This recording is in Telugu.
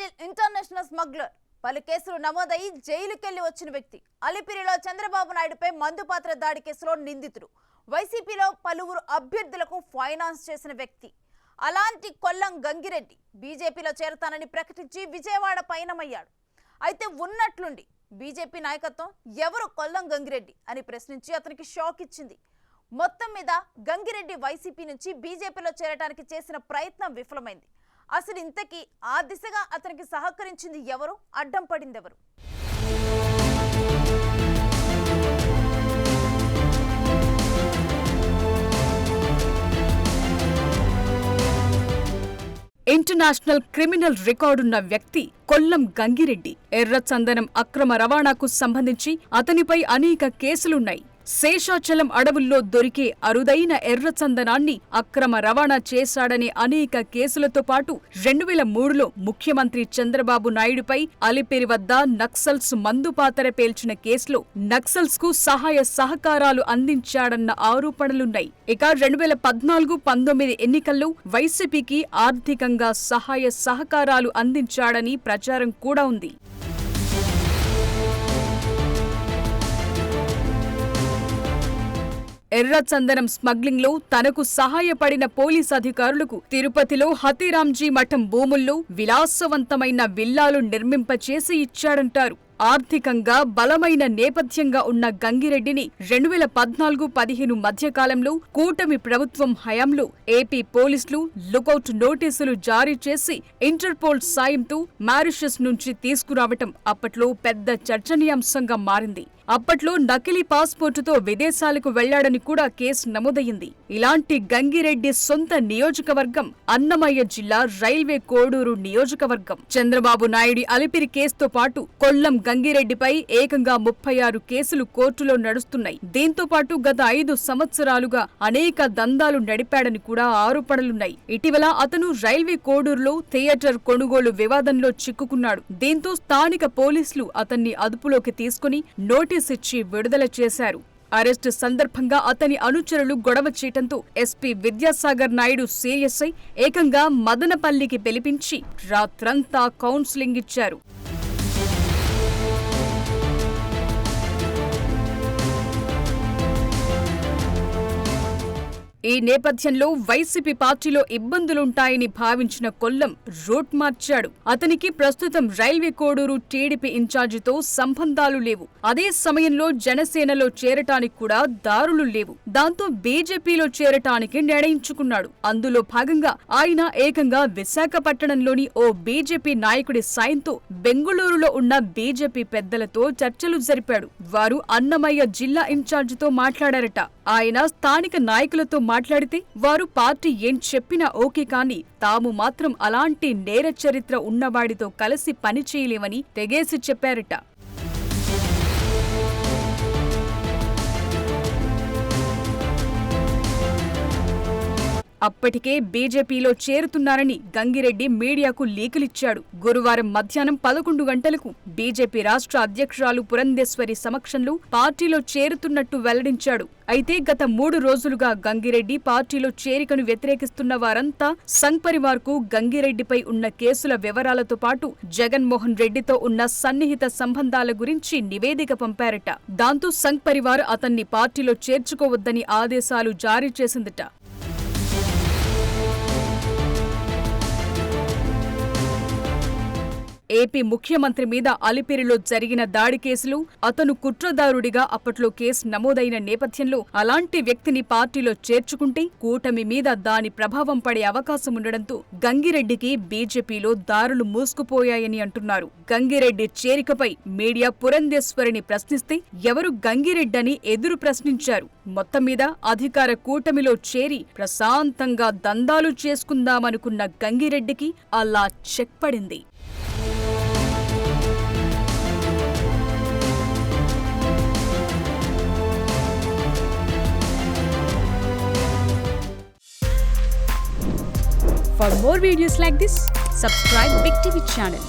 Title international smuggler. పలు కేసులు నమోదై జైలుకెళ్లి వచ్చిన వ్యక్తి. అలిపిరిలో చంద్రబాబు నాయుడుపై మందుపాత్ర దాడి కేసులో నిందితుడు. వైసీపీలో పలువురు అభ్యర్థులకు ఫైనాన్స్ చేసిన వ్యక్తి. అలాంటి కొల్లం గంగిరెడ్డి బీజేపీలో చేరతానని ప్రకటించి విజయవాడ పయనమయ్యాడు. అయితే ఉన్నట్లుండి బీజేపీ నాయకత్వం ఎవరు కొల్లం గంగిరెడ్డి అని ప్రశ్నించి అతనికి షాక్ ఇచ్చింది. మొత్తం మీద గంగిరెడ్డి వైసీపీ నుంచి బీజేపీలో చేరడానికి చేసిన ప్రయత్నం విఫలమైంది. అసలు ఇంతకీ ఆ దిశగా అతనికి సహకరించింది ఎవరు, అడ్డం పడింది ఎవరు? ఇంటర్నేషనల్ క్రిమినల్ రికార్డున్న వ్యక్తి కొల్లం గంగిరెడ్డి. ఎర్రచందనం అక్రమ రవాణాకు సంబంధించి అతనిపై అనేక కేసులున్నాయి. శేషాచలం అడవుల్లో దొరికే అరుదైన ఎర్రచందనాన్ని అక్రమ రవాణా చేశాడనే అనేక కేసులతో పాటు 2003లో ముఖ్యమంత్రి చంద్రబాబు నాయుడుపై అలిపిరి వద్ద నక్సల్స్ మందుపాతర పేల్చిన కేసులో నక్సల్స్ కు సహాయ సహకారాలు అందించాడన్న ఆరోపణలున్నాయి. ఇక 2014-19 ఎన్నికల్లో వైసీపీకి ఆర్థికంగా సహాయ సహకారాలు అందించాడని ప్రచారం కూడా ఉంది. ఎర్రచందనం స్మగ్లింగ్ లో తనకు సహాయపడిన పోలీస్ అధికారులకు తిరుపతిలో హతీరాంజీ మఠం భూముల్లో విలాసవంతమైన విల్లాలు నిర్మింపచేసి ఇచ్చాడంటారు. ఆర్థికంగా బలమైన నేపథ్యంగా ఉన్న గంగిరెడ్డిని 2014-15 మధ్యకాలంలో కూటమి ప్రభుత్వం హయాంలో ఏపీ పోలీసులు లుకౌట్ నోటీసులు జారీ చేసి ఇంటర్పోల్ సాయంతో మారిషస్ నుంచి తీసుకురావటం అప్పట్లో పెద్ద చర్చనీయాంశంగా మారింది. అప్పట్లో నకిలీ పాస్పోర్టుతో విదేశాలకు వెళ్లాడని కూడా కేసు నమోదయ్యింది. ఇలాంటి గంగిరెడ్డి సొంత నియోజకవర్గం అన్నమయ్య జిల్లా రైల్వే కోడూరు నియోజకవర్గం. చంద్రబాబు నాయుడి అలిపిరి కేసుతో పాటు కొల్లం గంగిరెడ్డిపై ఏకంగా 36 కేసులు కోర్టులో నడుస్తున్నాయి. దీంతో పాటు గత 5 సంవత్సరాలుగా అనేక దందాలు నడిపాడని కూడా ఆరోపణలున్నాయి. ఇటీవల అతను రైల్వే కోడూరులో థియేటర్ కొనుగోలు వివాదంలో చిక్కుకున్నాడు. దీంతో స్థానిక పోలీసులు అతన్ని అదుపులోకి తీసుకుని నోటీసు ఇచ్చి విడుదల చేశారు. అరెస్టు సందర్భంగా అతని అనుచరులు గొడవ చేయటంతో ఎస్పీ విద్యాసాగర్ నాయుడు సీరియస్ అయి ఏకంగా మదనపల్లికి పిలిపించి రాత్రంతా కౌన్సిలింగ్ ఇచ్చారు. ఈ నేపథ్యంలో వైసీపీ పార్టీలో ఇబ్బందులుంటాయని భావించిన కొల్లం రూట్ మార్చాడు. అతనికి ప్రస్తుతం రైల్వే కోడూరు టీడీపీ ఇన్ఛార్జితో సంబంధాలు లేవు. అదే సమయంలో జనసేనలో చేరటానికి కూడా దారులు లేవు. దాంతో బీజేపీలో చేరటానికి నిర్ణయించుకున్నాడు. అందులో భాగంగా ఆయన ఏకంగా విశాఖపట్టణంలోని ఓ బీజేపీ నాయకుడి సాయంతో బెంగుళూరులో ఉన్న బీజేపీ పెద్దలతో చర్చలు జరిపాడు. వారు అన్నమయ్య జిల్లా ఇన్ఛార్జితో మాట్లాడారట. ఆయన స్థానిక నాయకులతో మాట్లాడితే వారు పార్టీ ఏం చెప్పినా ఓకే, కానీ తాము మాత్రం అలాంటి నేర చరిత్ర ఉన్నవాడితో కలిసి పనిచేయలేమని తెగేసి చెప్పారట. అప్పటికే బీజేపీలో చేరుతున్నారని గంగిరెడ్డి మీడియాకు లీకులిచ్చాడు. గురువారం మధ్యాహ్నం 11 గంటలకు బీజేపీ రాష్ట్ర అధ్యక్షురాలు పురంధేశ్వరి సమక్షంలో పార్టీలో చేరుతున్నట్టు వెల్లడించాడు. అయితే గత 3 రోజులుగా గంగిరెడ్డి పార్టీలో చేరికను వ్యతిరేకిస్తున్న వారంతా సంఘ్ పరివార్ కు గంగిరెడ్డిపై ఉన్న కేసుల వివరాలతో పాటు జగన్మోహన్ రెడ్డితో ఉన్న సన్నిహిత సంబంధాల గురించి నివేదిక పంపారట. దాంతో సంఘ్ పరివార్ అతన్ని పార్టీలో చేర్చుకోవద్దని ఆదేశాలు జారీ చేసిందట. ఏపీ ముఖ్యమంత్రి మీద అలిపిరిలో జరిగిన దాడి కేసులు అతను కుట్రదారుడిగా అప్పట్లో కేసు నమోదైన నేపథ్యంలో అలాంటి వ్యక్తిని పార్టీలో చేర్చుకుంటే కూటమి మీద దాని ప్రభావం పడే అవకాశం ఉండడంతో గంగిరెడ్డికి బీజేపీలో దారులు మూసుకుపోయాయని అంటున్నారు. గంగిరెడ్డి చేరికపై మీడియా పురంధేశ్వరిని ప్రశ్నిస్తే ఎవరు గంగిరెడ్డని ఎదురు ప్రశ్నించారు. మొత్తం మీద అధికార కూటమిలో చేరి ప్రశాంతంగా దందాలు చేసుకుందామనుకున్న గంగిరెడ్డికి అలా చెక్ పడింది. For more videos like this, subscribe Big TV channel.